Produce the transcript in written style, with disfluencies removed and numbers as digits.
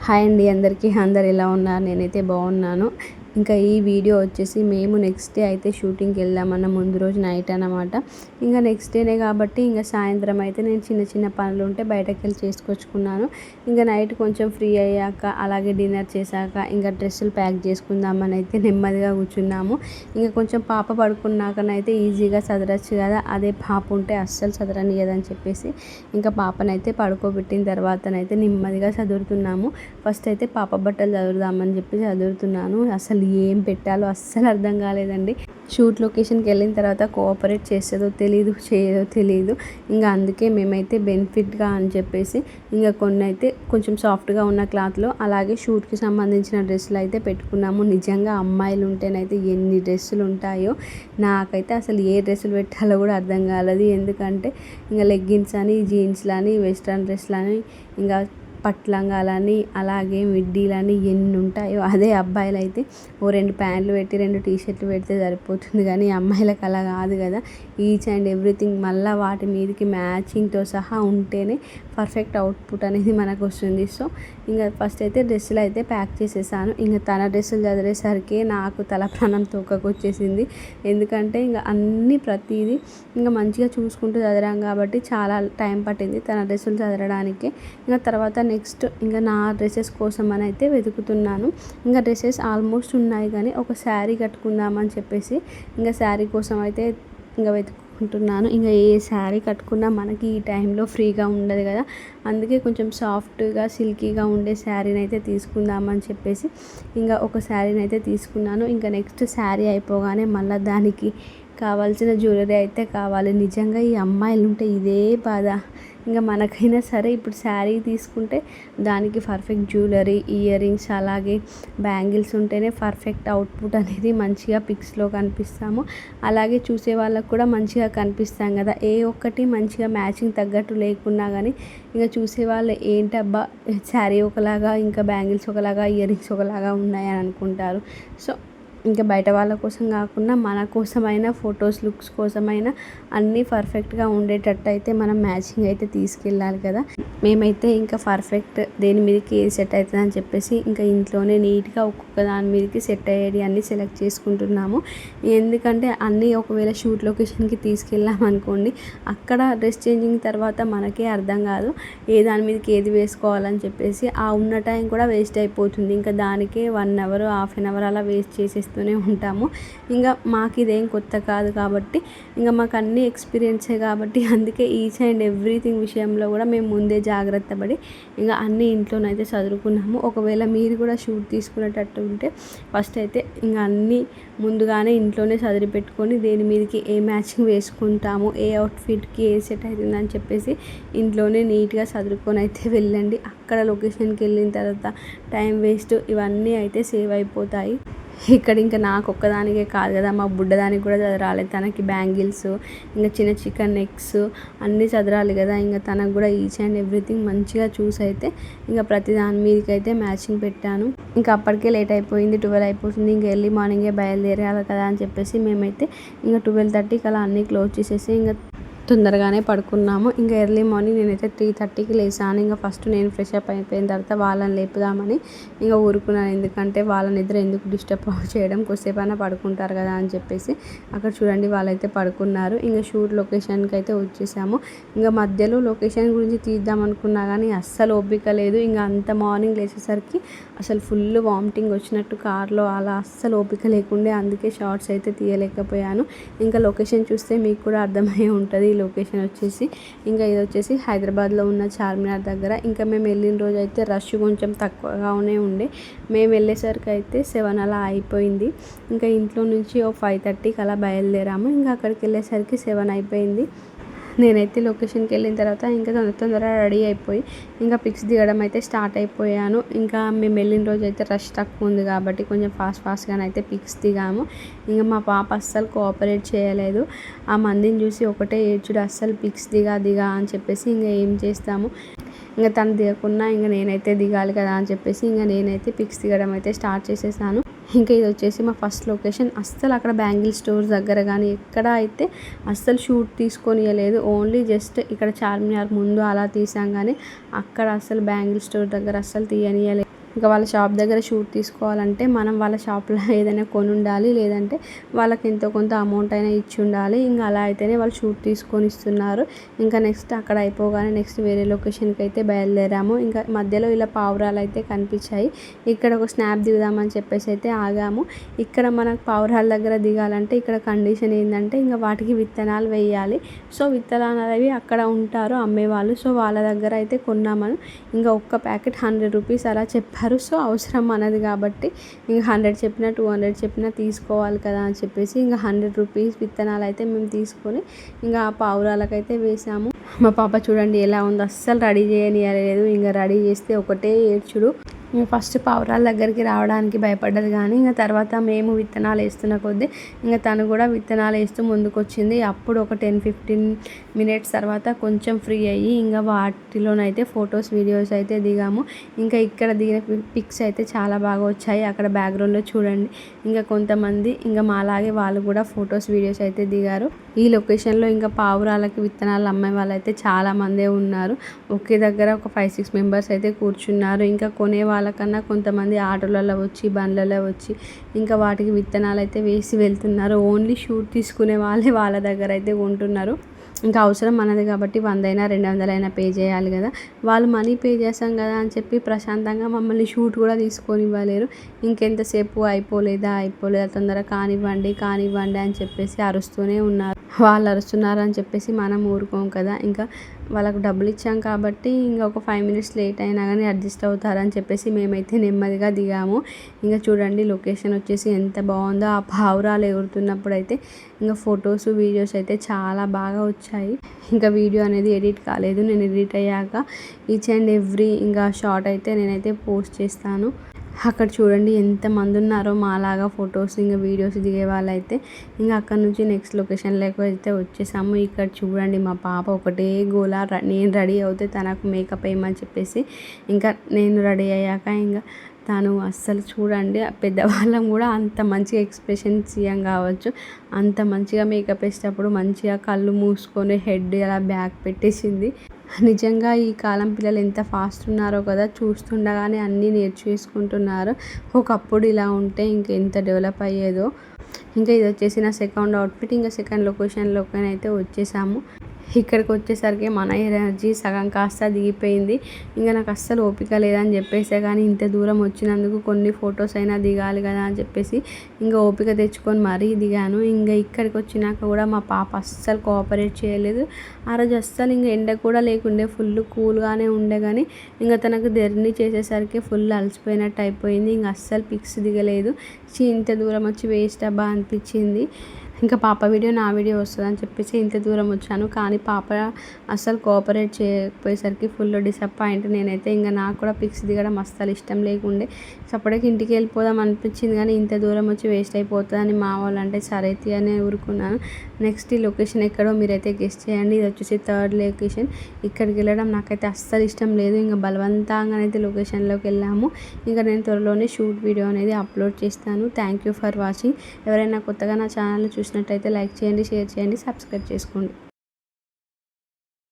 Hi అండి అందరికీ. అందరు ఎలా ఉన్నారు? నేనైతే బాగున్నాను. ఇంకా ఈ వీడియో వచ్చేసి మేము నెక్స్ట్ డే అయితే షూటింగ్కి వెళ్దామన్న ముందు రోజు నైట్ అన్నమాట. ఇంకా నెక్స్ట్ డేనే కాబట్టి ఇంకా సాయంత్రం అయితే నేను చిన్న చిన్న పనులు ఉంటే బయటకు వెళ్ళి చేసుకొచ్చుకున్నాను. ఇంకా నైట్ కొంచెం ఫ్రీ అయ్యాక అలాగే డిన్నర్ చేశాక ఇంకా డ్రెస్సులు ప్యాక్ చేసుకుందామని అయితే నెమ్మదిగా కూర్చున్నాము. ఇంకా కొంచెం పాప పడుకున్నాకనైతే ఈజీగా చదరచ్చు కదా, అదే పాప ఉంటే అస్సలు చదరనియదని చెప్పేసి ఇంకా పాపనైతే పడుకోబెట్టిన తర్వాతనైతే నెమ్మదిగా చదువుతున్నాము. ఫస్ట్ అయితే పాప బట్టలు చదువుదామని చెప్పి చదువుతున్నాను. అసలు ఏం పెట్టాలో అస్సలు అర్థం కాలేదండి. షూట్ లొకేషన్కి వెళ్ళిన తర్వాత కోఆపరేట్ చేస్తుందో తెలీదు, చేయదో తెలీదు. ఇంకా అందుకే మేమైతే బెనిఫిట్గా అని చెప్పేసి ఇంకా కొన్ని అయితే కొంచెం సాఫ్ట్గా ఉన్న క్లాత్లో అలాగే షూట్కి సంబంధించిన డ్రెస్సులు అయితే పెట్టుకున్నాము. నిజంగా అమ్మాయిలు ఉంటేనైతే ఎన్ని డ్రెస్సులు ఉంటాయో నాకైతే అసలు ఏ డ్రెస్సులు పెట్టాలో కూడా అర్థం కాలేదు. ఎందుకంటే ఇంకా లెగ్గిన్స్ అని, జీన్స్లని, వెస్ట్రన్ డ్రెస్లని, ఇంకా పట్లంగాలని, అలాగే మిడ్డీలని ఎన్ని ఉంటాయో. అదే అబ్బాయిలు అయితే ఓ 2 ప్యాంట్లు పెట్టి 2 టీషర్ట్లు పెడితే సరిపోతుంది. కానీ అమ్మాయిలకు అలా కాదు కదా. ఈచ్ అండ్ ఎవ్రీథింగ్ మళ్ళీ వాటి మీదకి మ్యాచింగ్తో సహా ఉంటేనే పర్ఫెక్ట్ అవుట్పుట్ అనేది మనకు వస్తుంది. సో ఇంకా ఫస్ట్ అయితే డ్రెస్సులు అయితే ప్యాక్ చేసేసాను. ఇంకా తన డ్రెస్సులు చదివేసరికి నాకు తల ప్రాణం తోకకొచ్చేసింది. ఎందుకంటే ఇంకా అన్నీ ప్రతిదీ ఇంకా మంచిగా చూసుకుంటూ చదివాం కాబట్టి చాలా టైం పట్టింది తన డ్రెస్సులు చదవడానికి. ఇంకా తర్వాత నెక్స్ట్ ఇంకా నా డ్రెస్సెస్ కోసం అని అయితే వెతుకుతున్నాను. ఇంకా డ్రెస్సెస్ ఆల్మోస్ట్ ఉన్నాయి కానీ ఒక శారీ కట్టుకుందామని చెప్పేసి ఇంకా శారీ కోసం అయితే ఇంకా వెతుక్కుంటున్నాను. ఇంకా ఏ శారీ కట్టుకున్నా మనకి ఈ టైంలో ఫ్రీగా ఉండదు కదా, అందుకే కొంచెం సాఫ్ట్గా సిల్కీగా ఉండే శారీని అయితే తీసుకుందామని చెప్పేసి ఇంకా ఒక శారీని అయితే తీసుకున్నాను. ఇంకా నెక్స్ట్ శారీ అయిపోగానే మళ్ళీ దానికి కావాల్సిన జ్యువెలరీ అయితే కావాలి. నిజంగా ఈ అమ్మాయిలు ఉంటే ఇదే బాధ. ఇంకా మనకైనా సరే ఇప్పుడు శారీ తీసుకుంటే దానికి పర్ఫెక్ట్ జ్యువెలరీ, ఇయర్ రింగ్స్, అలాగే బ్యాంగిల్స్ ఉంటేనే పర్ఫెక్ట్ అవుట్పుట్ అనేది మంచిగా పిక్స్లో కనిపిస్తాము. అలాగే చూసే వాళ్ళకు కూడా మంచిగా కనిపిస్తాం కదా. ఏ ఒక్కటి మంచిగా మ్యాచింగ్ తగ్గట్టు లేకున్నా కానీ ఇంకా చూసేవాళ్ళు ఏంటబ్బా శారీ ఒకలాగా, ఇంకా బ్యాంగిల్స్ ఒకలాగా, ఇయర్ రింగ్స్ ఒకలాగా ఉన్నాయని అనుకుంటారు. సో ఇంకా బయట వాళ్ళ కోసం కాకుండా మన కోసమైనా, ఫొటోస్ లుక్స్ కోసమైనా అన్నీ పర్ఫెక్ట్గా ఉండేటట్టు అయితే మనం మ్యాచింగ్ అయితే తీసుకెళ్ళాలి కదా. మేమైతే ఇంకా పర్ఫెక్ట్ దేని మీదకి ఏది సెట్ అవుతుంది అని చెప్పేసి ఇంకా ఇంట్లోనే నీట్గా ఒక్కొక్క దాని మీదకి సెట్ అయ్యేది అన్నీ సెలెక్ట్ చేసుకుంటున్నాము. ఎందుకంటే అన్నీ ఒకవేళ షూట్ లొకేషన్కి తీసుకెళ్ళామనుకోండి, అక్కడ డ్రెస్ చేంజింగ్ తర్వాత మనకే అర్థం కాదు ఏ దాని మీదకి ఏది వేసుకోవాలని చెప్పేసి ఆ ఉన్న టైం కూడా వేస్ట్ అయిపోతుంది. ఇంకా దానికే 1 అవర్, హాఫ్ అన్ అవర్ అలా వేస్ట్ చేసేస్తూనే ఉంటాము. ఇంకా మాకు ఇదేం కొత్త కాదు కాబట్టి ఇంకా మాకు అన్నీ ఎక్స్పీరియన్సే కాబట్టి అందుకే ఈచ్ అండ్ ఎవ్రీథింగ్ విషయంలో కూడా మేము ముందే జాగ్రత్త పడి ఇంకా అన్నీ ఇంట్లోనైతే చదువుకున్నాము. ఒకవేళ మీరు కూడా షూట్ తీసుకునేటట్టు ఉంటే ఫస్ట్ అయితే ఇంకా అన్నీ ముందుగానే ఇంట్లోనే చదివి పెట్టుకొని దేని మీదకి ఏ మ్యాచింగ్ వేసుకుంటాము, ఏ అవుట్ఫిట్కి ఏ సెట్ అవుతుందని చెప్పేసి ఇంట్లోనే నీట్గా చదువుకొని అయితే వెళ్ళండి. అక్కడ లొకేషన్కి వెళ్ళిన తర్వాత టైం వేస్ట్ ఇవన్నీ అయితే సేవ్ అయిపోతాయి. ఇక్కడ ఇంకా నాకు ఒక్కదానికే కాదు కదా, మా బుడ్డదానికి కూడా చదరాలి. తనకి బ్యాంగిల్స్, ఇంకా చిన్న చికెన్ నెక్స్ అన్నీ చదరాలి కదా. ఇంకా తనకు కూడా ఈచ్ అండ్ ఎవ్రీథింగ్ మంచిగా చూసి అయితే ఇంకా ప్రతి దాని మీదకి అయితే మ్యాచింగ్ పెట్టాను. ఇంకా అప్పటికే లేట్ అయిపోయింది, 12 అయిపోతుంది. ఇంకా ఎర్లీ మార్నింగే బయలుదేరాలి కదా అని చెప్పేసి మేమైతే ఇంకా 12:30కి అలా అన్నీ క్లోజ్ చేసేసి ఇంకా తొందరగానే పడుకున్నాము. ఇంకా ఎర్లీ మార్నింగ్ నేనైతే 3:30కి లేసాను. ఇంకా ఫస్ట్ నేను ఫ్రెష్ అప్ అయిపోయిన తర్వాత వాళ్ళని లేపుదామని ఇంకా ఊరుకున్నాను. ఎందుకంటే వాళ్ళ నిద్ర ఎందుకు డిస్టర్బ్ చేయడం, కొద్దిసేపైనా పడుకుంటారు కదా అని చెప్పేసి. అక్కడ చూడండి వాళ్ళైతే పడుకున్నారు. ఇంకా షూట్ లొకేషన్కి అయితే వచ్చేసాము. ఇంకా మధ్యలో లొకేషన్ గురించి తీద్దాం అనుకున్నా కానీ అస్సలు ఓపిక లేదు. ఇంకా అంత మార్నింగ్ లేచేసరికి అసలు ఫుల్ వామిటింగ్ వచ్చినట్టు కార్లో అలా అస్సలు ఓపిక లేకుండే, అందుకే షార్ట్స్ అయితే తీయలేకపోయాను. ఇంకా లొకేషన్ చూస్తే మీకు కూడా అర్థమయ్యే ఉంటుంది. లొకేషన్ వచ్చేసి ఇంకా ఇది వచ్చేసి హైదరాబాద్లో ఉన్న చార్మినార్ దగ్గర. ఇంకా మేము వెళ్ళిన రోజు అయితే రష్ కొంచెం తక్కువగానే ఉండే. మేము వెళ్ళేసరికి అయితే 7 అలా అయిపోయింది. ఇంకా ఇంట్లో నుంచి ఓ 5:30కి అలా బయలుదేరాము. ఇంకా అక్కడికి వెళ్ళేసరికి 7 అయిపోయింది. నేనైతే లొకేషన్కి వెళ్ళిన తర్వాత ఇంకా తొందరగా రెడీ అయిపోయి ఇంకా పిక్స్ దిగడం అయితే స్టార్ట్ అయిపోయాను. ఇంకా మేము వెళ్ళిన రోజు అయితే రష్ తక్కువ ఉంది కాబట్టి కొంచెం ఫాస్ట్గానైతే పిక్స్ దిగాము. ఇంకా మా పాప అస్సలు కోఆపరేట్ చేయలేదు. ఆ మందిని చూసి ఒకటే ఏడ్చుడు, అస్సలు పిక్స్ దిగా అని చెప్పేసి. ఇంకా ఏం చేస్తాము, ఇంకా తను దిగకున్నా ఇంకా నేనైతే దిగాలి కదా అని చెప్పేసి ఇంకా నేనైతే పిక్స్ దిగడం అయితే స్టార్ట్ చేసేసాను. ఇంకా ఇది వచ్చేసి మా ఫస్ట్ లొకేషన్. అస్సలు అక్కడ బ్యాంగిల్ స్టోర్స్ దగ్గర కానీ ఎక్కడ అయితే అస్సలు షూట్ తీసుకొనియలేదు. ఓన్లీ జస్ట్ ఇక్కడ చార్మినార్ ముందు అలా తీసాం కానీ అక్కడ అస్సలు బ్యాంగిల్ స్టోర్ దగ్గర అస్సలు తీయనియలేదు. ఇంకా వాళ్ళ షాప్ దగ్గర షూట్ తీసుకోవాలంటే మనం వాళ్ళ షాప్లో ఏదైనా కొని ఉండాలి, లేదంటే వాళ్ళకి ఎంతో కొంత అమౌంట్ అయినా ఇచ్చి ఉండాలి. ఇంకా అలా అయితేనే వాళ్ళు షూట్ తీసుకొని ఇస్తున్నారు. ఇంకా నెక్స్ట్ అక్కడ అయిపోగానే నెక్స్ట్ వేరే లొకేషన్కి అయితే బయలుదేరాము. ఇంకా మధ్యలో ఇలా పావురాలు అయితే కనిపించాయి. ఇక్కడ ఒక స్నాప్ దిగుదామని చెప్పేసి అయితే ఆగాము. ఇక్కడ మనకు పావురాల దగ్గర దిగాలంటే ఇక్కడ కండిషన్ ఏంటంటే ఇంకా వాటికి విత్తనాలు వేయాలి. సో విత్తనాలు అనేవి అక్కడ ఉంటారు అమ్మేవాళ్ళు. సో వాళ్ళ దగ్గర అయితే కొన్నామని ఇంకా ఒక్క ప్యాకెట్ 100 రూపీస్ అలా చెప్పారు. సో అవసరం మనది కాబట్టి ఇంకా 100 చెప్పినా 200 చెప్పినా తీసుకోవాలి కదా అని చెప్పేసి ఇంకా 100 రూపీస్ విత్తనాలు అయితే మేము తీసుకొని ఇంకా ఆ పావురాలకైతే వేసాము. మా పాప చూడండి ఎలా ఉందో, అస్సలు రెడీ చేయనియలేదు. ఇంకా రెడీ చేస్తే ఒకటే ఏడ్చుడు. ఇంకా ఫస్ట్ పావురాల దగ్గరికి రావడానికి భయపడ్డది, కానీ ఇంకా తర్వాత మేము విత్తనాలు వేస్తున్న కొద్దీ ఇంకా తను కూడా విత్తనాలు వేస్తూ ముందుకు వచ్చింది. అప్పుడు ఒక 10-15 మినిట్స్ తర్వాత కొంచెం ఫ్రీ అయ్యి ఇంకా వాటిలోనైతే ఫొటోస్ వీడియోస్ అయితే దిగాము. ఇంకా ఇక్కడ దిగిన పిక్స్ అయితే చాలా బాగా వచ్చాయి. అక్కడ బ్యాక్గ్రౌండ్లో చూడండి ఇంకా కొంతమంది ఇంకా మాలాగే వాళ్ళు కూడా ఫొటోస్ వీడియోస్ అయితే దిగారు. ఈ లొకేషన్లో ఇంకా పావురాలకి విత్తనాలు అమ్మే వాళ్ళు అయితే చాలామందే ఉన్నారు. ఒకే దగ్గర ఒక 5-6 మెంబర్స్ అయితే కూర్చున్నారు. ఇంకా కొనే వాళ్ళకన్నా కొంతమంది ఆటోలలో వచ్చి బండ్లలో వచ్చి ఇంకా వాటికి విత్తనాలు అయితే వేసి వెళ్తున్నారు. ఓన్లీ షూట్ తీసుకునే వాళ్ళే వాళ్ళ దగ్గర అయితే కొంటున్నారు. ఇంకా అవసరం మనది కాబట్టి 100 అయినా 200 అయినా పే చేయాలి కదా. వాళ్ళు మనీ పే చేస్తాం కదా అని చెప్పి ప్రశాంతంగా మమ్మల్ని షూట్ కూడా తీసుకొని ఇవ్వలేరు. ఇంకెంతసేపు అయిపోలేదా తొందరగా కానివ్వండి అని చెప్పేసి అరుస్తూనే ఉన్నారు. వాళ్ళు అరుస్తున్నారు అని చెప్పేసి మనం ఊరుకోం కదా. ఇంకా వాళ్ళకు డబ్బులు ఇచ్చాం కాబట్టి ఇంకా ఒక 5 మినిట్స్ లేట్ అయినా కానీ అడ్జస్ట్ అవుతారని చెప్పేసి మేమైతే నెమ్మదిగా దిగాము. ఇంకా చూడండి లొకేషన్ వచ్చేసి ఎంత బాగుందో. ఆ పావురాలు ఎగురుతున్నప్పుడు అయితే ఇంకా ఫొటోస్ వీడియోస్ అయితే చాలా బాగా వచ్చాయి. ఇంకా వీడియో అనేది ఎడిట్ కాలేదు. నేను ఎడిట్ అయ్యాక ఈచ్ అండ్ ఎవ్రీ ఇంకా షార్ట్ అయితే నేనైతే పోస్ట్ చేస్తాను. అక్కడ చూడండి ఎంతమంది ఉన్నారో మాలాగా ఫొటోస్ ఇంకా వీడియోస్ దిగే వాళ్ళైతే. ఇంకా అక్కడ నుంచి నెక్స్ట్ లొకేషన్లోకి అయితే వచ్చేసాము. ఇక్కడ చూడండి మా పాప ఒకటే గోలా, నేను రెడీ అవుతే తనకు మేకప్ వేయమని చెప్పేసి ఇంకా నేను రెడీ అయ్యాక ఇంకా తను అస్సలు చూడండి పెద్దవాళ్ళం కూడా అంత మంచిగా ఎక్స్ప్రెషన్స్ ఇయ్యం కావచ్చు, అంత మంచిగా మేకప్ వేసేటప్పుడు మంచిగా కళ్ళు మూసుకొని హెడ్ అలా బ్యాక్ పెట్టేసింది. నిజంగా ఈ కాలం పిల్లలు ఎంత ఫాస్ట్ ఉన్నారో కదా, చూస్తుండగానే అన్నీ నేర్చేసుకుంటున్నారు. ఒకప్పుడు ఇలా ఉంటే ఇంకెంత డెవలప్ అయ్యేదో. ఇంకా ఇది వచ్చేసి నా సెకండ్ అవుట్ఫిట్. ఇంకా సెకండ్ లొకేషన్లోకి అయితే వచ్చేసాము. ఇక్కడికి వచ్చేసరికి మన ఎనర్జీ సగం కాస్త దిగిపోయింది. ఇంకా నాకు అస్సలు ఓపిక లేదని చెప్పేసే, కానీ ఇంత దూరం వచ్చినందుకు కొన్ని ఫొటోస్ అయినా దిగాలి కదా అని చెప్పేసి ఇంకా ఓపిక తెచ్చుకొని మరీ దిగాను. ఇంకా ఇక్కడికి వచ్చినాక కూడా మా పాప అస్సలు కోఆపరేట్ చేయలేదు. ఆ రోజు అస్సలు ఇంకా ఎండ కూడా లేకుండే, ఫుల్ కూల్గానే ఉండే, కానీ ఇంకా తనకు జర్నీ చేసేసరికి ఫుల్ అలసిపోయినట్టు అయిపోయింది. ఇంకా అస్సలు పిక్స్ దిగలేదు. ఇంత దూరం వచ్చి వేస్ట్ అబ్బా అనిపించింది. ఇంకా పాప వీడియో నా వీడియో వస్తుందని చెప్పేసి ఇంత దూరం వచ్చాను, కానీ పాప అస్సలు కోఆపరేట్ చేయకపోయేసరికి ఫుల్ డిసప్పాయింట్. నేనైతే ఇంకా నాకు కూడా పిక్స్ దిగడం అస్సలు ఇష్టం లేకుండే. అప్పటికి ఇంటికి వెళ్ళిపోదాం అనిపించింది, కానీ ఇంత దూరం వచ్చి వేస్ట్ అయిపోతుందని మా వాళ్ళు అంటే సరే అని ఊరుకున్నాను. నెక్స్ట్ ఈ లొకేషన్ ఎక్కడో మీరైతే గెస్ట్ చేయండి. ఇది వచ్చేసి థర్డ్ లొకేషన్. ఇక్కడికి వెళ్ళడం నాకైతే అస్సలు ఇష్టం లేదు. ఇంకా బలవంతంగానైతే లొకేషన్లోకి వెళ్ళాము. ఇంకా నేను త్వరలోనే షూట్ వీడియో అనేది అప్లోడ్ చేస్తాను. Thank you for watching. ఎవరైనా కొత్తగా నా ఛానల్ చూసినట్టయితే లైక్ చేయండి, షేర్ చేయండి, సబ్స్క్రైబ్ చేసుకోండి.